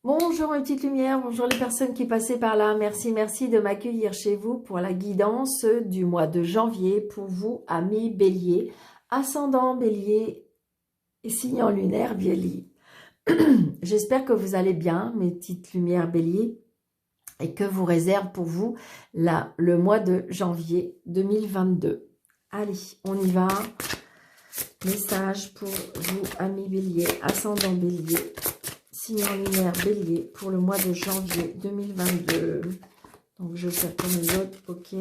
Bonjour mes petites lumières, bonjour les personnes qui passaient par là. Merci de m'accueillir chez vous pour la guidance du mois de janvier pour vous, amis Bélier, ascendant Bélier et signe lunaire Bélier. J'espère que vous allez bien mes petites lumières Bélier et que vous réserve pour vous le mois de janvier 2022. Allez, on y va. Message pour vous, amis Bélier, ascendant Bélier, signe en lumière Bélier pour le mois de janvier 2022. Donc je fais comme les autres, ok.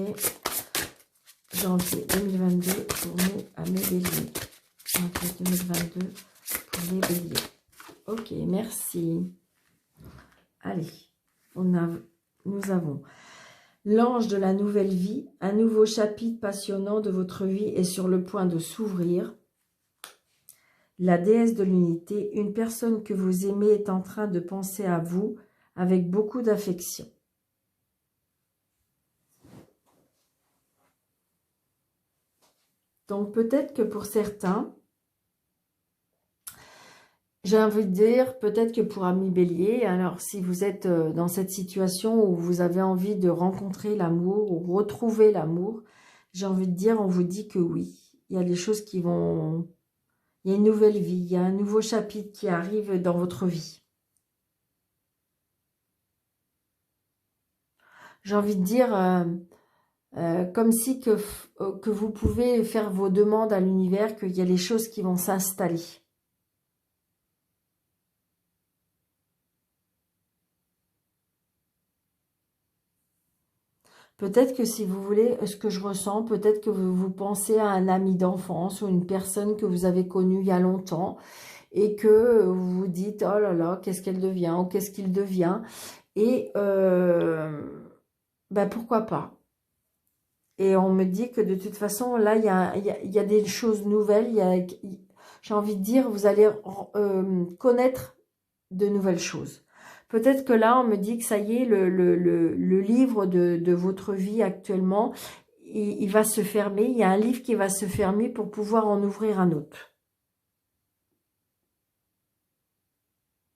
Janvier 2022 pour nous, amis Bélier. Janvier 2022 pour les Béliers. Ok, merci. Allez, nous avons l'ange de la nouvelle vie. Un nouveau chapitre passionnant de votre vie est sur le point de s'ouvrir. La déesse de l'unité, une personne que vous aimez est en train de penser à vous avec beaucoup d'affection. Donc peut-être que pour certains, j'ai envie de dire, peut-être que pour amis Bélier, alors si vous êtes dans cette situation où vous avez envie de rencontrer l'amour ou retrouver l'amour, j'ai envie de dire, on vous dit que oui. Il y a des choses qui vont... Il y a une nouvelle vie, il y a un nouveau chapitre qui arrive dans votre vie. J'ai envie de dire, comme si que vous pouvez faire vos demandes à l'univers, qu'il y a les choses qui vont s'installer. Peut-être que si vous voulez, ce que je ressens, peut-être que vous pensez à un ami d'enfance ou une personne que vous avez connue il y a longtemps et que vous vous dites, oh là là, qu'est-ce qu'elle devient ou qu'est-ce qu'il devient. Et ben pourquoi pas. Et on me dit que de toute façon, là, il y a des choses nouvelles. J'ai envie de dire, vous allez connaître de nouvelles choses. Peut-être que là, on me dit que ça y est, le livre de votre vie actuellement, il va se fermer. Il y a un livre qui va se fermer pour pouvoir en ouvrir un autre.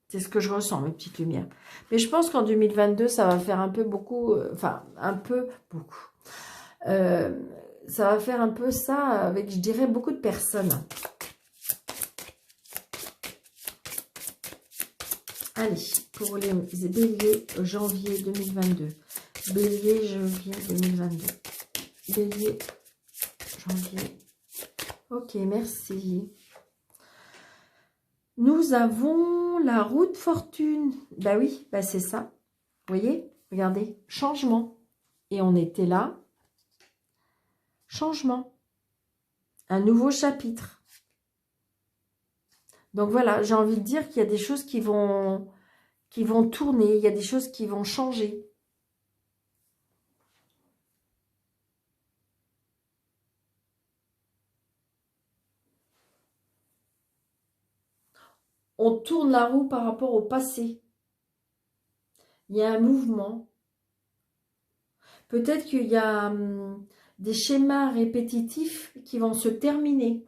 C'est ce que je ressens, mes petites lumières. Mais je pense qu'en 2022, ça va faire un peu beaucoup, enfin, un peu beaucoup. Ça va faire un peu ça avec, je dirais, beaucoup de personnes. Allez, pour les béliers, janvier 2022. Bélier, janvier 2022. Bélier, janvier. Ok, merci. Nous avons la roue de fortune. Bah oui, bah c'est ça. Vous voyez, regardez, changement. Et on était là. Changement. Un nouveau chapitre. Donc voilà, j'ai envie de dire qu'il y a des choses qui vont tourner, il y a des choses qui vont changer. On tourne la roue par rapport au passé. Il y a un mouvement. Peut-être qu'il y a des schémas répétitifs qui vont se terminer.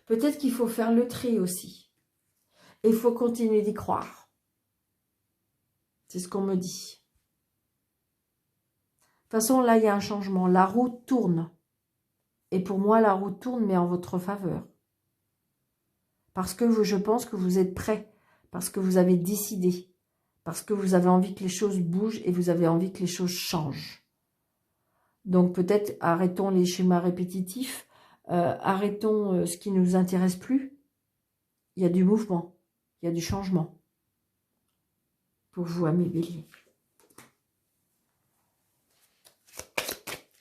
Peut-être qu'il faut faire le tri aussi. Et il faut continuer d'y croire. C'est ce qu'on me dit. De toute façon, là, il y a un changement. La roue tourne. Et pour moi, la roue tourne, mais en votre faveur. Parce que je pense que vous êtes prêts. Parce que vous avez décidé. Parce que vous avez envie que les choses bougent et vous avez envie que les choses changent. Donc peut-être arrêtons les schémas répétitifs. Arrêtons ce qui ne nous intéresse plus. Il y a du mouvement. Il y a du changement. Pour vous, amis Bélier.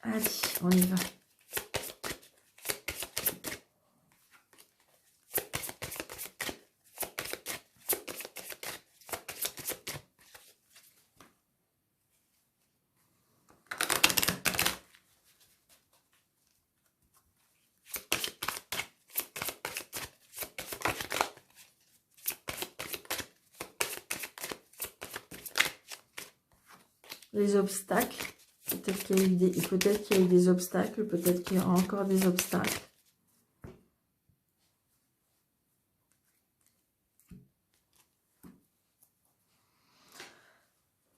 Allez, on y va. Les obstacles. Peut-être qu'il y a eu des obstacles, peut-être qu'il y aura encore des obstacles.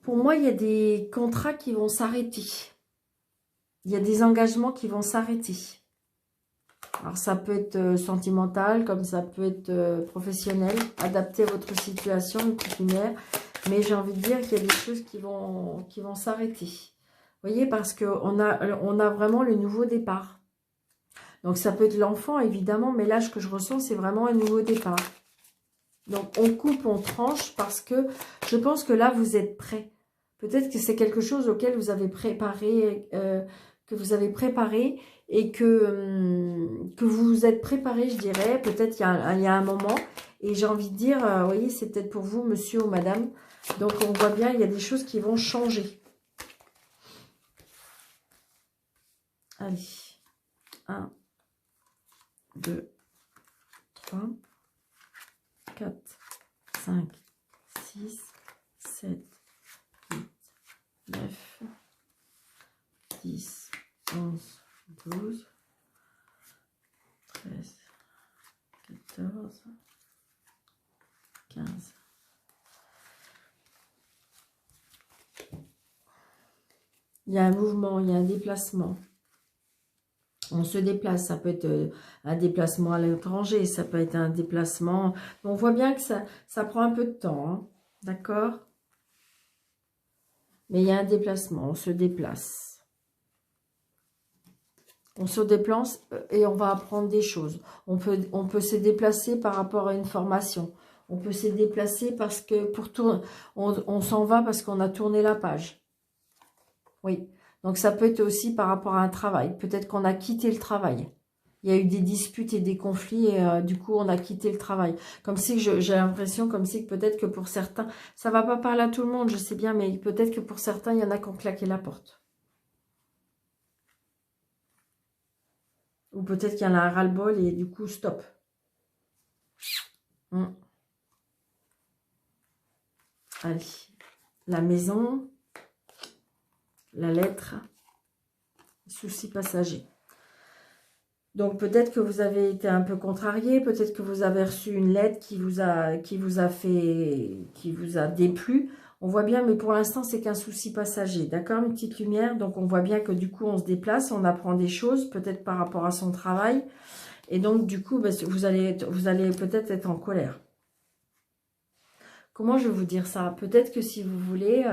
Pour moi, il y a des contrats qui vont s'arrêter. Il y a des engagements qui vont s'arrêter. Alors, ça peut être sentimental, comme ça peut être professionnel. Adapter votre situation, une coutumière. Mais j'ai envie de dire qu'il y a des choses qui vont s'arrêter. Vous voyez, parce qu'on a vraiment le nouveau départ. Donc, ça peut être l'enfant, évidemment, mais là, ce que je ressens, c'est vraiment un nouveau départ. Donc, on coupe, on tranche, parce que je pense que là, vous êtes prêts. Peut-être que c'est quelque chose auquel vous avez préparé, et que vous vous êtes préparé, je dirais. Peut-être il y a un moment. Et j'ai envie de dire, vous voyez, c'est peut-être pour vous, monsieur ou madame. Donc, on voit bien, il y a des choses qui vont changer. Allez. 1, 2, 3, 4, 5, 6, 7, 8, 9, 10, 11, 12, 13, 14, 15. Il y a un mouvement, il y a un déplacement. On se déplace, ça peut être un déplacement à l'étranger, ça peut être un déplacement... On voit bien que ça prend un peu de temps, hein, d'accord? Mais il y a un déplacement, on se déplace. On se déplace et on va apprendre des choses. On peut se déplacer par rapport à une formation. On peut se déplacer parce que on s'en va parce qu'on a tourné la page. Oui. Donc, ça peut être aussi par rapport à un travail. Peut-être qu'on a quitté le travail. Il y a eu des disputes et des conflits et du coup, on a quitté le travail. Comme si j'ai l'impression, comme si peut-être que pour certains, ça va pas parler à tout le monde, je sais bien, mais peut-être que pour certains, il y en a qui ont claqué la porte. Ou peut-être qu'il y en a un ras-le-bol et du coup, stop. Allez. La maison, la lettre, souci passager. Donc, peut-être que vous avez été un peu contrarié, peut-être que vous avez reçu une lettre qui vous a déplu. On voit bien, mais pour l'instant, c'est qu'un souci passager. D'accord, une petite lumière. Donc, on voit bien que du coup, on se déplace, on apprend des choses, peut-être par rapport à son travail. Et donc, du coup, vous allez peut-être être en colère. Comment je vais vous dire ça? Peut-être que si vous voulez...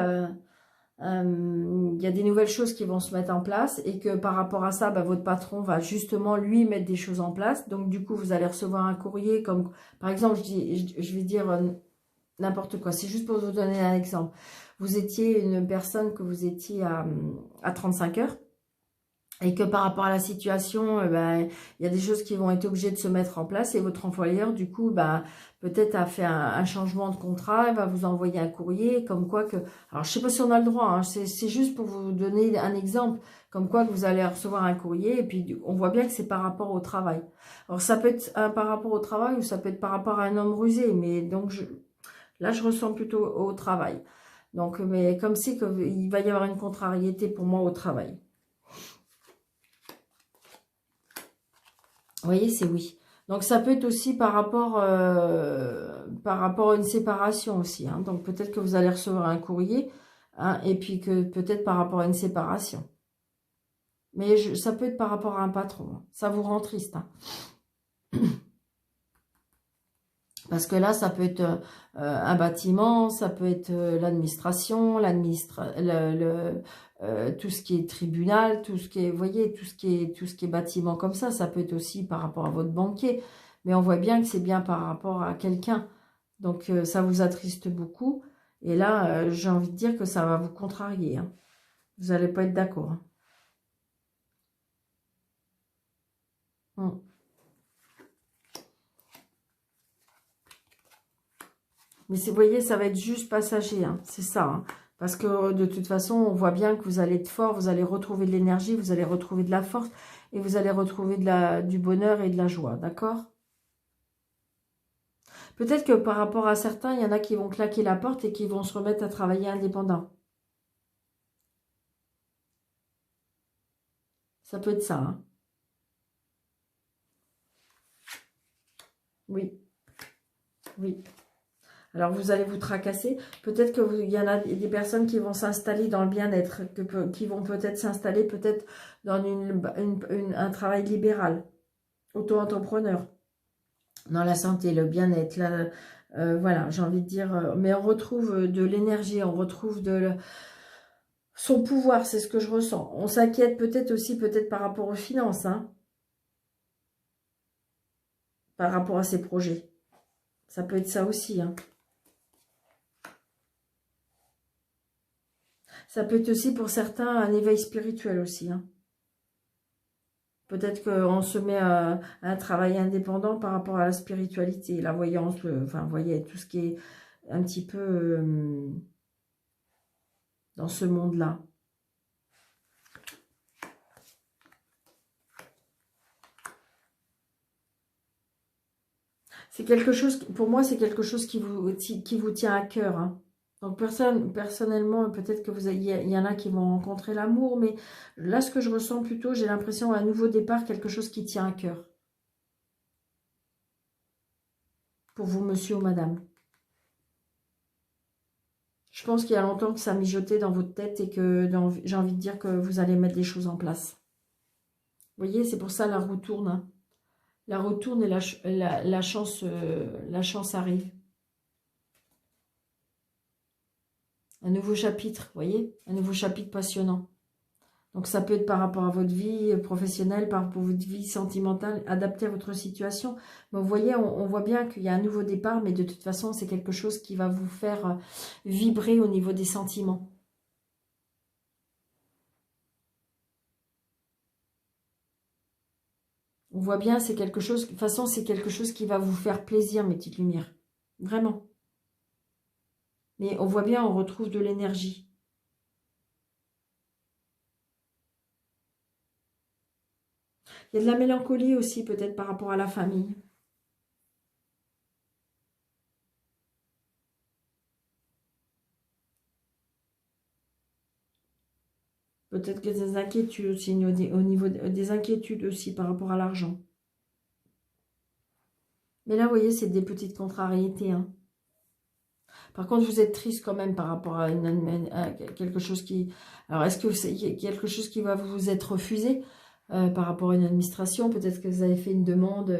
il y a des nouvelles choses qui vont se mettre en place et que par rapport à ça, votre patron va justement lui mettre des choses en place. Donc du coup, vous allez recevoir un courrier comme, par exemple, je vais dire n'importe quoi. C'est juste pour vous donner un exemple. Vous étiez une personne que vous étiez à 35 heures. Et que par rapport à la situation, il y a des choses qui vont être obligées de se mettre en place. Et votre employeur, du coup, peut-être a fait un changement de contrat. Il va vous envoyer un courrier comme quoi que... Alors, je sais pas si on a le droit. Hein, c'est juste pour vous donner un exemple. Comme quoi que vous allez recevoir un courrier. Et puis, on voit bien que c'est par rapport au travail. Alors, ça peut être par rapport au travail ou ça peut être par rapport à un homme rusé. Mais donc, là, je ressens plutôt au travail. Donc, mais comme si il va y avoir une contrariété pour moi au travail. Vous voyez, c'est oui. Donc, ça peut être aussi par rapport à une séparation aussi. Hein. Donc, peut-être que vous allez recevoir un courrier hein, et puis que peut-être par rapport à une séparation. Mais ça peut être par rapport à un patron. Hein. Ça vous rend triste. Hein. Parce que là, ça peut être un bâtiment, ça peut être l'administration, tout ce qui est tribunal, tout ce qui est, vous voyez, tout ce qui est bâtiment comme ça peut être aussi par rapport à votre banquier. Mais on voit bien que c'est bien par rapport à quelqu'un. Donc, ça vous attriste beaucoup. Et là, j'ai envie de dire que ça va vous contrarier. Hein. Vous n'allez pas être d'accord. Hein. Mais vous voyez, ça va être juste passager, hein. C'est ça. Hein. Parce que de toute façon, on voit bien que vous allez être fort, vous allez retrouver de l'énergie, vous allez retrouver de la force et vous allez retrouver du bonheur et de la joie, d'accord? Peut-être que par rapport à certains, il y en a qui vont claquer la porte et qui vont se remettre à travailler indépendant. Ça peut être ça, hein. Oui, oui. Alors, vous allez vous tracasser. Peut-être qu'il y en a des personnes qui vont s'installer dans le bien-être, qui vont peut-être s'installer peut-être dans un travail libéral, auto-entrepreneur, dans la santé, le bien-être. Voilà, j'ai envie de dire, mais on retrouve de l'énergie, on retrouve son pouvoir, c'est ce que je ressens. On s'inquiète peut-être aussi, peut-être par rapport aux finances, hein, par rapport à ses projets. Ça peut être ça aussi, hein. Ça peut être aussi pour certains un éveil spirituel aussi, hein. Peut-être qu'on se met à un travail indépendant par rapport à la spiritualité, la voyance, enfin, vous voyez, tout ce qui est un petit peu dans ce monde-là. C'est quelque chose, pour moi, c'est quelque chose qui vous tient à cœur, hein. Donc, personnellement, peut-être que il y en a qui vont rencontrer l'amour, mais là, ce que je ressens plutôt, j'ai l'impression, un nouveau départ, quelque chose qui tient à cœur. Pour vous, monsieur ou madame. Je pense qu'il y a longtemps que ça mijotait dans votre tête et que j'ai envie de dire que vous allez mettre les choses en place. Vous voyez, c'est pour ça la roue tourne, hein. La roue tourne et la chance arrive. Un nouveau chapitre, vous voyez, un nouveau chapitre passionnant. Donc ça peut être par rapport à votre vie professionnelle, par rapport à votre vie sentimentale, adapté à votre situation. Mais vous voyez, on voit bien qu'il y a un nouveau départ, mais de toute façon, c'est quelque chose qui va vous faire vibrer au niveau des sentiments. On voit bien, c'est quelque chose, de toute façon, c'est quelque chose qui va vous faire plaisir, mes petites lumières. Vraiment. Mais on voit bien, on retrouve de l'énergie. Il y a de la mélancolie aussi, peut-être par rapport à la famille. Peut-être que des inquiétudes aussi, au niveau des inquiétudes aussi par rapport à l'argent. Mais là, vous voyez, c'est des petites contrariétés, hein. Par contre, vous êtes triste quand même par rapport à, quelque chose qui... Alors, est-ce que c'est quelque chose qui va vous être refusé par rapport à une administration? Peut-être que vous avez fait une demande,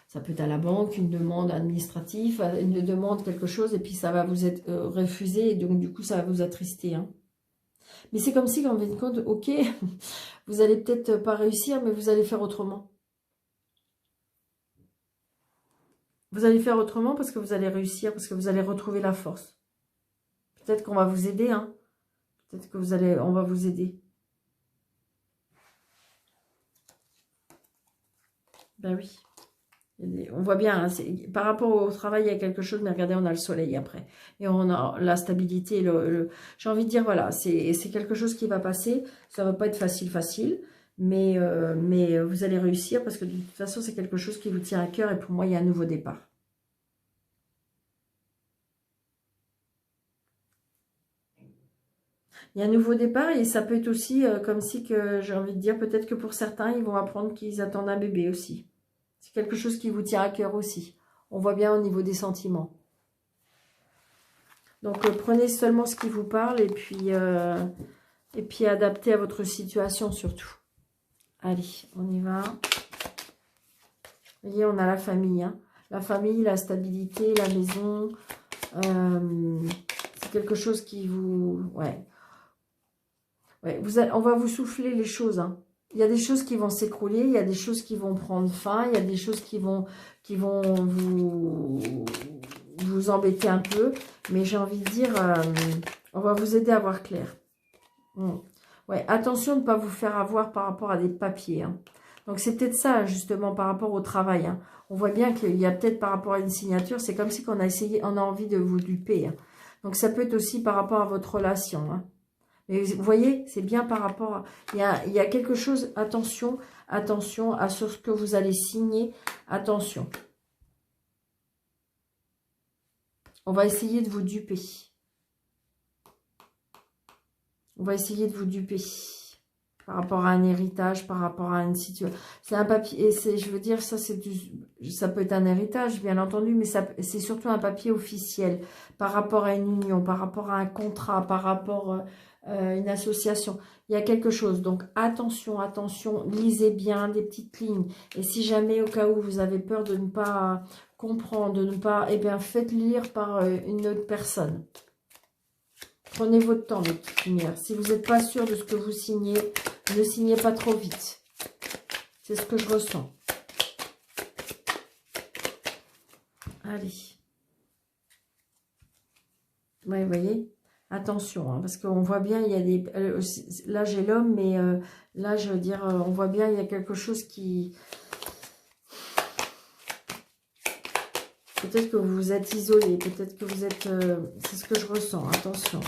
ça peut être à la banque, une demande administrative, une demande quelque chose, et puis ça va vous être refusé, et donc du coup, ça va vous attrister, hein. Mais c'est comme si, en fin de compte, ok, vous allez peut-être pas réussir, mais vous allez faire autrement. Vous allez faire autrement parce que vous allez réussir, parce que vous allez retrouver la force. Peut-être qu'on va vous aider, hein. Peut-être que on va vous aider. Ben oui. On voit bien, hein, par rapport au travail, il y a quelque chose, mais regardez, on a le soleil après. Et on a la stabilité. J'ai envie de dire, voilà, c'est quelque chose qui va passer. Ça va pas être facile, mais vous allez réussir parce que de toute façon, c'est quelque chose qui vous tient à cœur. Et pour moi, il y a un nouveau départ. Il y a un nouveau départ et ça peut être aussi comme si, que j'ai envie de dire, peut-être que pour certains, ils vont apprendre qu'ils attendent un bébé aussi. C'est quelque chose qui vous tient à cœur aussi. On voit bien au niveau des sentiments. Donc, prenez seulement ce qui vous parle et puis adaptez à votre situation surtout. Allez, on y va. Vous voyez, on a la famille, hein. La famille, la stabilité, la maison. C'est quelque chose qui vous... Ouais. Ouais, on va vous souffler les choses, hein. Il y a des choses qui vont s'écrouler, il y a des choses qui vont prendre fin, il y a des choses qui vont vous embêter un peu. Mais j'ai envie de dire, on va vous aider à voir clair. Ouais, attention de ne pas vous faire avoir par rapport à des papiers, hein. Donc c'est peut-être ça, justement, par rapport au travail, hein. On voit bien qu'il y a peut-être par rapport à une signature, c'est comme si on a envie de vous duper, hein. Donc ça peut être aussi par rapport à votre relation, hein. Mais vous voyez, c'est bien par rapport à... Il y a quelque chose, attention à ce que vous allez signer, attention. On va essayer de vous duper. On va essayer de vous duper. par rapport à un héritage, par rapport à une situation. C'est un papier, et c'est, je veux dire, ça c'est ça peut être un héritage, bien entendu, mais c'est surtout un papier officiel, par rapport à une union, par rapport à un contrat, par rapport à une association. Il y a quelque chose, donc attention, attention, lisez bien des petites lignes. Et si jamais, au cas où vous avez peur de ne pas comprendre, de ne pas, eh bien, faites lire par une autre personne. Prenez votre temps, mes petites lumières. Si vous n'êtes pas sûr de ce que vous signez, ne signez pas trop vite. C'est ce que je ressens. Allez. Ouais, vous voyez, attention, hein, parce qu'on voit bien, il y a des... là, j'ai l'homme, mais là, je veux dire, on voit bien, il y a quelque chose qui... Peut-être que vous vous êtes isolé, peut-être que vous êtes... c'est ce que je ressens, attention.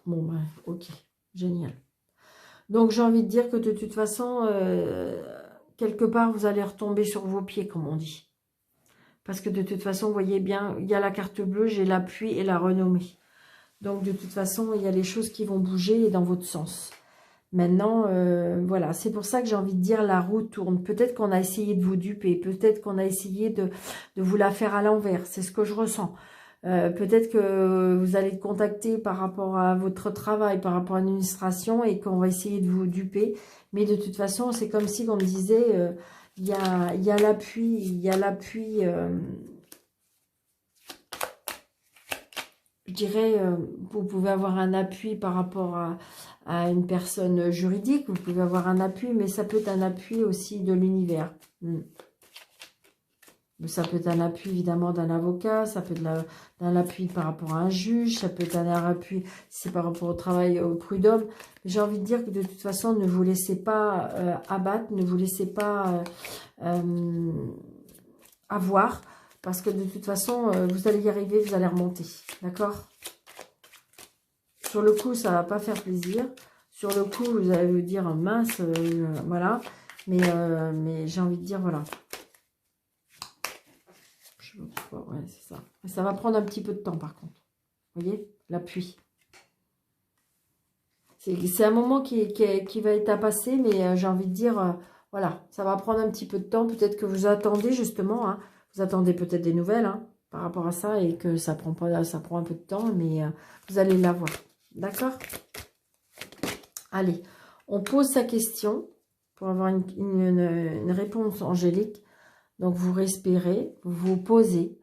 Bon, ben, ok, génial. Donc, j'ai envie de dire que de toute façon, quelque part, vous allez retomber sur vos pieds, comme on dit. Parce que de toute façon, vous voyez bien, il y a la carte bleue, j'ai l'appui et la renommée. Donc, de toute façon, il y a les choses qui vont bouger dans votre sens. Maintenant, voilà, c'est pour ça que j'ai envie de dire la roue tourne. Peut-être qu'on a essayé de vous duper, peut-être qu'on a essayé de vous la faire à l'envers. C'est ce que je ressens. Peut-être que vous allez être contacté par rapport à votre travail, par rapport à l'administration et qu'on va essayer de vous duper. Mais de toute façon, c'est comme si on me disait, il y a l'appui, je dirais, vous pouvez avoir un appui par rapport à une personne juridique, vous pouvez avoir un appui, mais ça peut être un appui aussi de l'univers. Ça peut être un appui évidemment d'un avocat, ça peut être d'un appui par rapport à un juge, ça peut être un appui si c'est par rapport au travail au prud'homme. J'ai envie de dire que de toute façon, ne vous laissez pas abattre, ne vous laissez pas avoir, parce que de toute façon, vous allez y arriver, vous allez remonter, d'accord? Sur le coup, ça va pas faire plaisir. Sur le coup, vous allez vous dire, mince, voilà. Mais j'ai envie de dire, voilà. Ouais, c'est ça. Ça va prendre un petit peu de temps, par contre. Vous voyez, l'appui. C'est un moment qui va être à passer, mais j'ai envie de dire, voilà, ça va prendre un petit peu de temps. Peut-être que vous attendez, justement, hein, vous attendez peut-être des nouvelles hein, par rapport à ça, et que ça prend un peu de temps, mais vous allez l'avoir. D'accord? Allez, on pose sa question pour avoir une réponse angélique. Donc, vous respirez, vous posez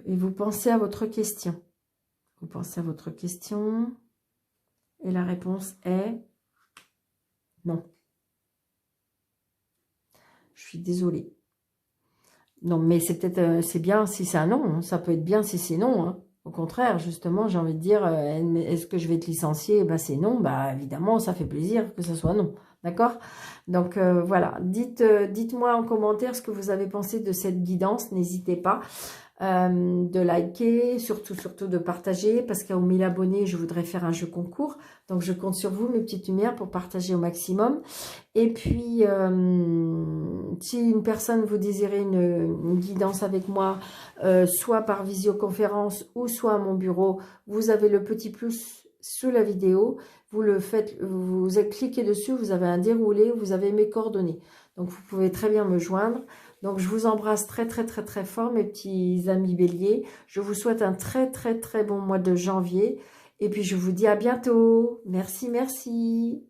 et vous pensez à votre question. Vous pensez à votre question et la réponse est non. Je suis désolée. Non, mais c'est peut-être, c'est bien si c'est un non. Hein. Ça peut être bien si c'est non. Hein. Au contraire, justement, j'ai envie de dire, est-ce que je vais te licencier? Ben, c'est non. Bah, évidemment, ça fait plaisir que ce soit non. D'accord? Donc, voilà. Dites-moi en commentaire ce que vous avez pensé de cette guidance. N'hésitez pas de liker, surtout de partager, parce qu'à 1000 abonnés, je voudrais faire un jeu concours. Donc, je compte sur vous, mes petites lumières, pour partager au maximum. Et puis, si une personne vous désirez une guidance avec moi, soit par visioconférence ou soit à mon bureau, vous avez le petit plus sous la vidéo. Vous le faites, vous cliquez dessus, vous avez un déroulé, vous avez mes coordonnées. Donc, vous pouvez très bien me joindre. Donc, je vous embrasse très, très, très, très fort, mes petits amis béliers. Je vous souhaite un très, très, très bon mois de janvier. Et puis, je vous dis à bientôt. Merci, merci.